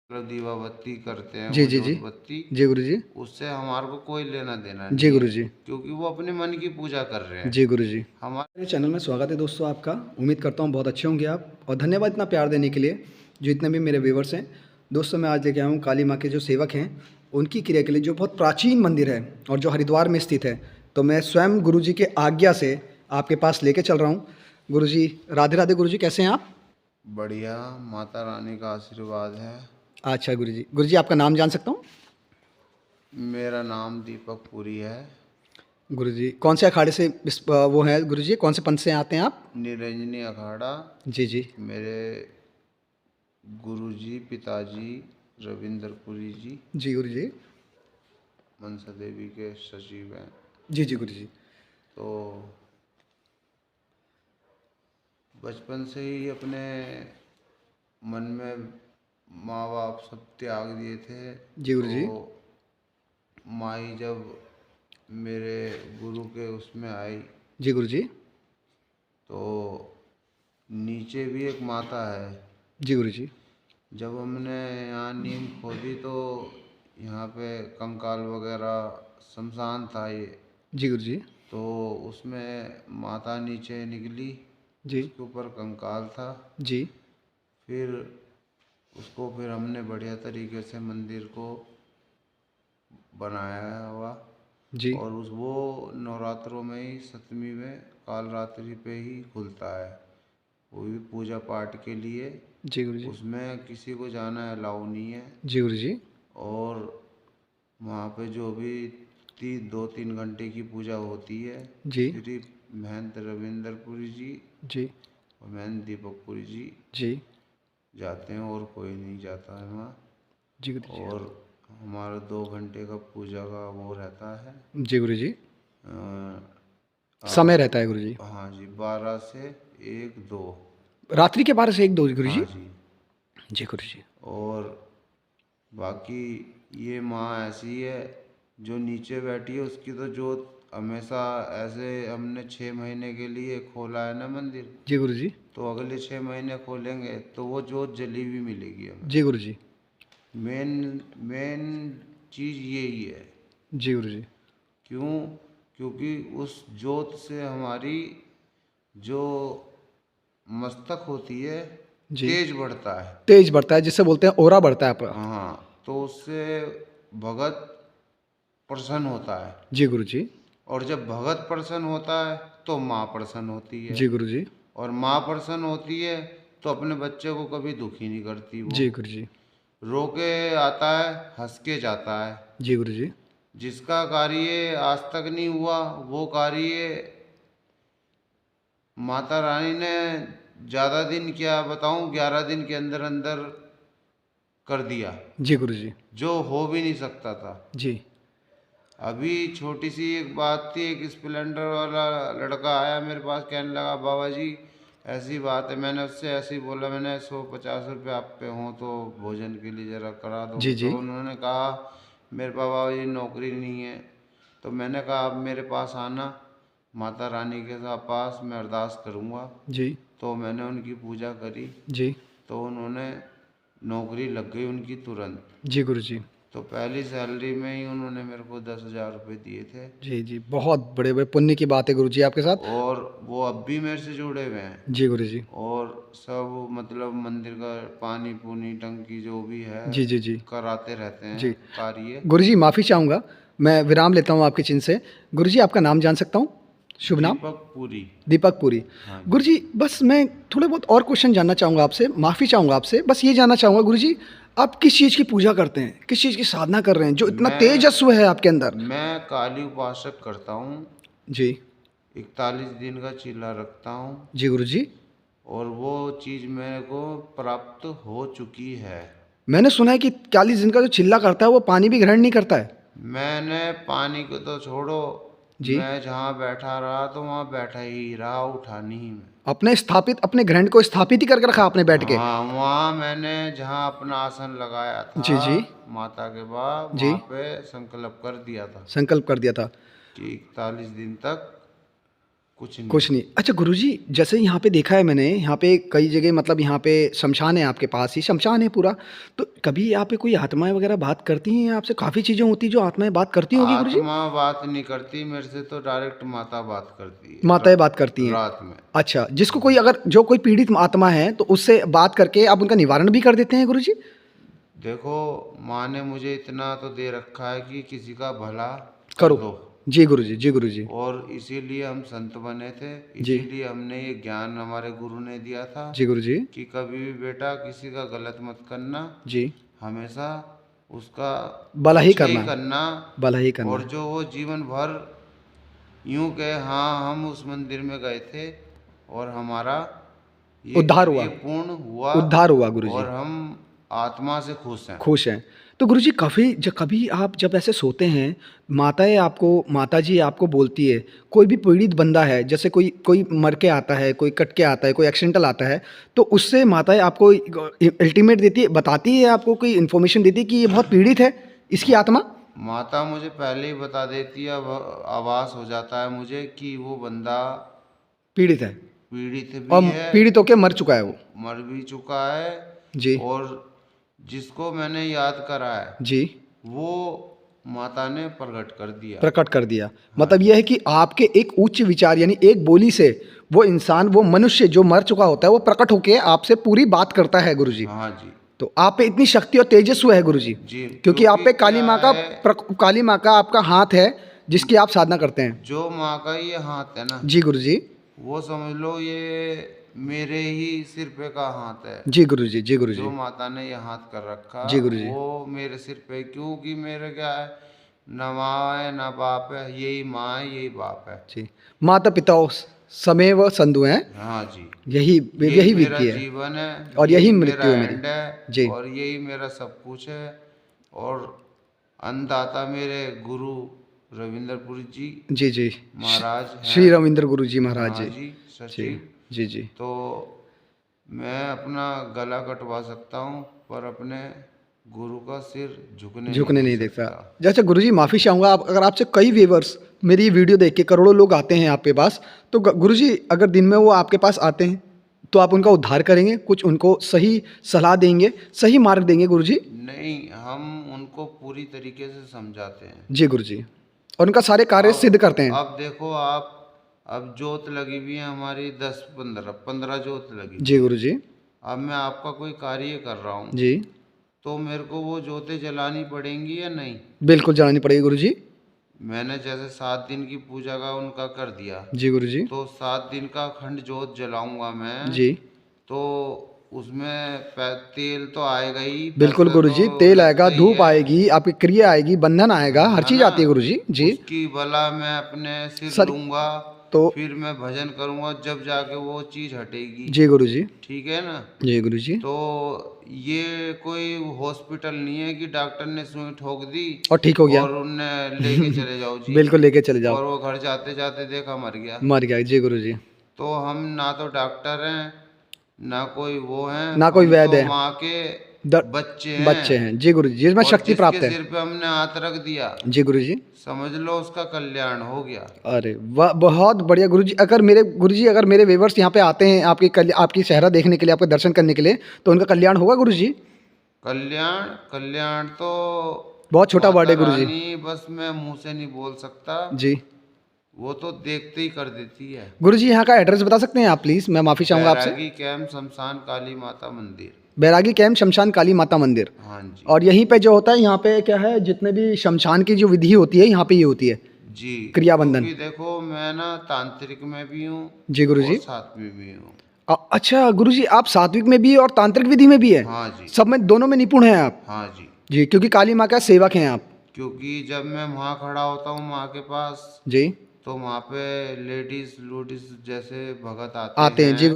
मतलब दीवाबत्ती करते हैं, जी वो जी जी। जोत बत्ती, जी गुरु जी। उससे हमारे को कोई लेना देना जी नहीं है, गुरु जी। क्योंकि वो अपने मन की पूजा कर रहे हैं। जी गुरु जी। हमारे मेरे चैनल में स्वागत है दोस्तों आपका। उम्मीद करता हूँ बहुत अच्छे होंगे आप, और धन्यवाद इतना प्यार देने के लिए जो इतने भी मेरे व्यूवर्स हैं। दोस्तों मैं आज लेके आया हूँ काली माँ के जो सेवक हैं उनकी क्रिया के लिए, जो बहुत प्राचीन मंदिर है और जो हरिद्वार में स्थित है। तो मैं स्वयं गुरु जी के आज्ञा से आपके पास लेके चल रहा हूँ। गुरु जी राधे राधे। गुरु जी कैसे हैं आप? बढ़िया, माता रानी का आशीर्वाद है। अच्छा गुरु जी। गुरु जी आपका नाम जान सकता हूँ? मेरा नाम दीपक पुरी है। गुरु जी कौन से अखाड़े से वो है गुरु जी, कौन से पंथ से आते हैं आप? निरंजनी अखाड़ा। जी जी। मेरे गुरुजी पिताजी रविंद्र पुरी जी जी गुरु जी। मनसा देवी के सचिव हैं। जी जी गुरु जी। तो बचपन से ही अपने मन में माँ बाप सब त्याग दिए थे। जी गुरु तो जी। माई जब मेरे गुरु के उसमें आई, जी गुरु जी। तो नीचे भी एक माता है। जी गुरु जी। जब हमने यहाँ नींव खोदी तो यहाँ पे कंकाल वगैरह शमशान था ये। जी गुरु जी। तो उसमें माता नीचे निकली, जी उसके ऊपर कंकाल था। जी। फिर फिर हमने बढ़िया तरीके से मंदिर को बनाया हुआ। जी और उस वो नवरात्रों में ही सप्तमी में काल रात्रि पे ही खुलता है, वो भी पूजा पाठ के लिए। जी गुरु जी। उसमें किसी को जाना अलाउ नहीं है। जी गुरु जी। और वहाँ पे जो भी 2-3 घंटे की पूजा होती है, जी सिर्फ महंत रविंद्रपुरी जी जी। और महंत दीपकपुरी जी जी जाते हैं, और कोई नहीं जाता है वहाँ। जी गुरु जी। और हमारा 2 घंटे का पूजा का वो रहता है। जी गुरु जी। अ, समय रहता है गुरु जी। हाँ जी, 12 से 1-2। रात्रि के 12 से 1 2 गुरु हाँ जी। जी। जी गुरु जी। और बाकी ये माँ ऐसी है, जो नीचे बैठी है उसकी तो जोत हमेशा ऐसे, हमने 6 महीने के लिए खोला है ना मंदिर, जी गुरु जी। तो अगले 6 महीने खोलेंगे तो वो जोत जली हुई मिलेगी हमें। जी गुरु जी। मेन मेन चीज़ यही है। जी गुरु जी। क्यों? क्योंकि उस जोत से हमारी जो मस्तक होती है जी। तेज बढ़ता है। तेज बढ़ता है, जिससे बोलते हैं ओरा बढ़ता है आपका। हाँ, तो उससे भगत प्रसन्न होता है। जी गुरु जी। और जब भगत प्रसन्न होता है तो माँ प्रसन्न होती है। जी गुरु जी। और माँ प्रसन्न होती है तो अपने बच्चे को कभी दुखी नहीं करती वो। जी गुरु जी। रो के आता है, हंस के जाता है। जी गुरु जी। जिसका कार्य आज तक नहीं हुआ, वो कार्य माता रानी ने ज़्यादा दिन क्या बताऊं, 11 दिन के अंदर अंदर कर दिया, जी गुरु जी। जो हो भी नहीं सकता था। जी अभी छोटी सी एक बात थी, एक स्प्लेंडर वाला लड़का आया मेरे पास, कहने लगा बाबा जी ऐसी बात है। मैंने उससे ऐसे ही बोला, मैंने 150 रुपये आप पे हों तो भोजन के लिए ज़रा करा दो। जी। जी तो उन्होंने कहा मेरे पास बाबा जी नौकरी नहीं है। तो मैंने कहा आप मेरे पास आना, माता रानी के साथ पास मैं अरदास करूँगा। जी। तो मैंने उनकी पूजा करी, जी। तो उन्होंने नौकरी लग गई उनकी तुरंत। जी गुरु जी। तो पहली सैलरी में ही उन्होंने मेरे को 10,000 रुपये दिए थे। जी जी, बहुत बड़े बड़े पुण्य की बात है गुरु जी आपके साथ। और वो अब भी मेरे से जुड़े हुए हैं। जी गुरु जी। और सब मतलब मंदिर का पानी पूनी टंकी जो भी है जी जी जी। कराते रहते हैं जी कार्य। गुरु जी माफ़ी चाहूँगा, मैं विराम लेता हूँ आपके चिन्ह से। गुरु जी आपका नाम जान सकता हूँ? शुभ नाम? दीपक पुरी। दीपक पुरी। हाँ गुरु जी। जी बस मैं थोड़े बहुत और क्वेश्चन जानना चाहूँगा आपसे, माफ़ी चाहूँगा आपसे। बस ये जानना चाहूँगा गुरु जी, आप किस चीज़ की पूजा करते हैं, किस चीज़ की साधना कर रहे हैं जो इतना मैं तेजस्व है आपके अंदर? मैं काली उपासक करता हूँ। जी। 41 दिन का चीला रखता हूँ। जी गुरु जी। और वो चीज़ मेरे को प्राप्त हो चुकी है। मैंने सुना है कि 40 दिन का जो चिल्ला करता है वो पानी भी ग्रहण नहीं करता है। मैंने पानी को तो छोड़ो, जी। मैं जहाँ बैठा रहा तो वहाँ बैठा ही रहा, उठा नहीं मैं। अपने स्थापित, अपने ग्रहण को स्थापित ही करके रखा आपने बैठ के? हाँ, वहाँ मैंने जहाँ अपना आसन लगाया था जी जी। माता के बाद, जी। वहाँ पे संकल्प कर दिया था संकल्प कर दिया था। कि 41 दिन तक कुछ नहीं। अच्छा गुरुजी, जैसे यहाँ पे देखा है मैंने, यहाँ पे कई जगह मतलब यहाँ पे शमशान है, आपके पास ही शमशान है पूरा, तो कभी यहाँ पे कोई आत्माएं वगैरह बात करती हैं आपसे? काफ़ी चीज़ें होती हैं जो आत्माएं बात करती होगी गुरुजी? आत्मा बात नहीं करती मेरे से, तो डायरेक्ट माता बात करती है माताएं बात करती हैं? रात में। अच्छा, जिसको कोई अगर जो कोई पीड़ित आत्मा है तो उससे बात करके आप उनका निवारण भी कर देते हैं गुरुजी? देखो, माँ ने मुझे इतना तो दे रखा है कि किसी का भला कर करो। दो, जी गुरुजी, जी गुरुजी। और इसीलिए हम संत बने थे। जी। इसीलिए हमने ये ज्ञान हमारे गुरु ने दिया था जी गुरुजी। कि कभी भी बेटा किसी का गलत मत करना, जी। हमेशा उसका भला ही अच्छा करना, भला ही करना। और जो वो जीवन भर यूं कहे हाँ हम उस मंदिर में गए थे और हमारा उद्धार हुआ, ये पूर्ण हुआ, उद्धार हुआ गुरुजी। और हम आत्मा से खुश हैं। खुश हैं। तो गुरुजी कभी आप जब ऐसे सोते हैं, माताएँ आपको, माताजी आपको बोलती है, कोई भी पीड़ित बंदा है, जैसे कोई कोई मर के आता है, कोई कट के आता है, कोई एक्सीडेंटल आता है, तो उससे माताएँ आपको अल्टीमेट देती है, बताती है आपको, कोई इन्फॉर्मेशन देती है कि ये बहुत पीड़ित है, इसकी आत्मा? माता मुझे पहले ही बता देती है, अब आभास हो जाता है मुझे कि वो बंदा पीड़ित है, पीड़ित और भी है, पीड़ित होके मर चुका है वो। मर भी चुका है, जी। और जिसको मैंने याद करा है जी। वो माता ने प्रकट कर दिया। प्रकट कर दिया। मतलब यह है कि आपके एक उच्च विचार यानी एक बोली से वो इंसान, वो मनुष्य जो मर चुका होता है, वो प्रकट होके आपसे पूरी बात करता है गुरुजी। हाँ जी। तो आप पे इतनी शक्ति और तेजस्व है गुरुजी, जी, क्योंकि आप पे काली क्या माँ का है, काली माँ का आपका हाथ है जिसकी आप साधना करते हैं। जो माँ का ये हाथ है ना, जी गुरुजी। वो समझ लो ये मेरे ही सिर पे का हाथ है। जी गुरुजी, जी गुरुजी। जो माता ने ये हाथ कर रखा जी गुरुजी। वो मेरे सिर पे, क्योंकि मेरे क्या है, न माँ है न बाप है, यही माँ है यही बाप है। जी। माता पिता समेव संधु हैं। हाँ जी। यही यही विधि मेरा है, जीवन है, और यही मेरा मृत्यु है एंड मेरी। है, जी। और यही मेरा सब कुछ है। और अन्नदाता मेरे गुरु रविंद्रपुरी जी जी जी। महाराज श्री हैं। रविंद्र गुरु जी महाराज हाँ जी। जी, जी सचिव। जी जी। तो मैं अपना गला कटवा सकता हूँ पर अपने गुरु का सिर झुकने नहीं दे देखता। सकता। जैसे गुरुजी माफ़ी चाहूँगा, आप अगर आपसे कई व्यूवर्स मेरी ये वीडियो देख के करोड़ों लोग आते हैं आपके पास, तो गुरुजी अगर दिन में वो आपके पास आते हैं तो आप उनका उद्धार करेंगे, कुछ उनको सही सलाह देंगे, सही मार्ग देंगे गुरुजी? नहीं, हम उनको पूरी तरीके से समझाते हैं। जी गुरुजी, और उनका सारे कार्य सिद्ध करते हैं। अब देखो आप, अब जोत लगी हुई है हमारी 10-15 जोत लगी। जी गुरुजी। अब मैं आपका कोई कार्य कर रहा हूँ जी। तो मेरे को वो जोतें जलानी पड़ेंगी या नहीं? बिल्कुल जलानी पड़ेगी गुरुजी। मैंने जैसे 7 दिन की पूजा का उनका कर दिया, जी गुरुजी। तो 7 दिन का अखंड जोत जलाऊंगा मैं। जी। तो उसमें तेल तो आएगा ही, बिल्कुल पैसा गुरुजी, तो तेल लगता आएगा, ही धूप है, आएगी, आपकी क्रिया आएगी, बंधन आएगा, हर है चीज़ ना? आती है गुरुजी। जी। उसकी भला मैं अपने सिर सर लूंगा, तो फिर मैं भजन करूंगा, जब जाके वो चीज़ हटेगी। जी गुरुजी। ठीक है ना? जी गुरुजी। तो ये कोई हॉस्पिटल नहीं है कि डॉक्टर ने सुई ठोक दी और ठीक हो गया। और उनने लेके चले जाओ जी, बिल्कुल लेके चले जाओ। और वो घर जाते जाते देखा मर गया। मर गया। जी गुरुजी। तो हम ना तो डॉक्टर हैं, ना कोई वो हैं, ना कोई हम वैद्य तो है, माँ के बच्चे हैं। बच्चे हैं। जी गुरुजी, जिसमें और शक्ति प्राप्त जिसके है। सिर पे हमने हाथ रख दिया, जी गुरुजी। समझ लो उसका कल्याण हो गया। अरे वाह, बहुत बढ़िया गुरुजी। अगर मेरे व्यूवर्स यहाँ पे आते हैं आपकी सेहरा देखने के लिए, आपके दर्शन करने के लिए, तो उनका कल्याण होगा गुरुजी? कल्याण तो बहुत छोटा वर्ड है माता गुरुजी। रानी, बस मैं मुंह से नहीं बोल सकता, जी। वो तो देखते ही कर देती है। गुरुजी यहाँ का एड्रेस बता सकते हैं आप प्लीज़? मैं माफ़ी चाहूँगा आपसे। बैरागी कैंप शमशान काली माता मंदिर। बैरागी कैंप शमशान काली माता मंदिर। हाँ जी। और यहीं पे जो होता है, यहाँ पे क्या है, जितने भी शमशान की जो विधि होती है यहाँ पे ये होती है जी, क्रियाबंधन। क्योंकि देखो मैं ना तांत्रिक में भी हूँ जी गुरुजी। और सात्विक भी हूँ। अच्छा गुरुजी, आप सात्विक में भी और तांत्रिक विधि में भी है? हाँ जी। सब में, दोनों में निपुण हैं आप? हाँ जी। जी, क्योंकि काली माँ का सेवक हैं आप। क्योंकि जब मैं वहाँ खड़ा होता हूँ माँ के पास, जी। तो वहाँ पे लेडीज जैसे भगत आते हैं। जी।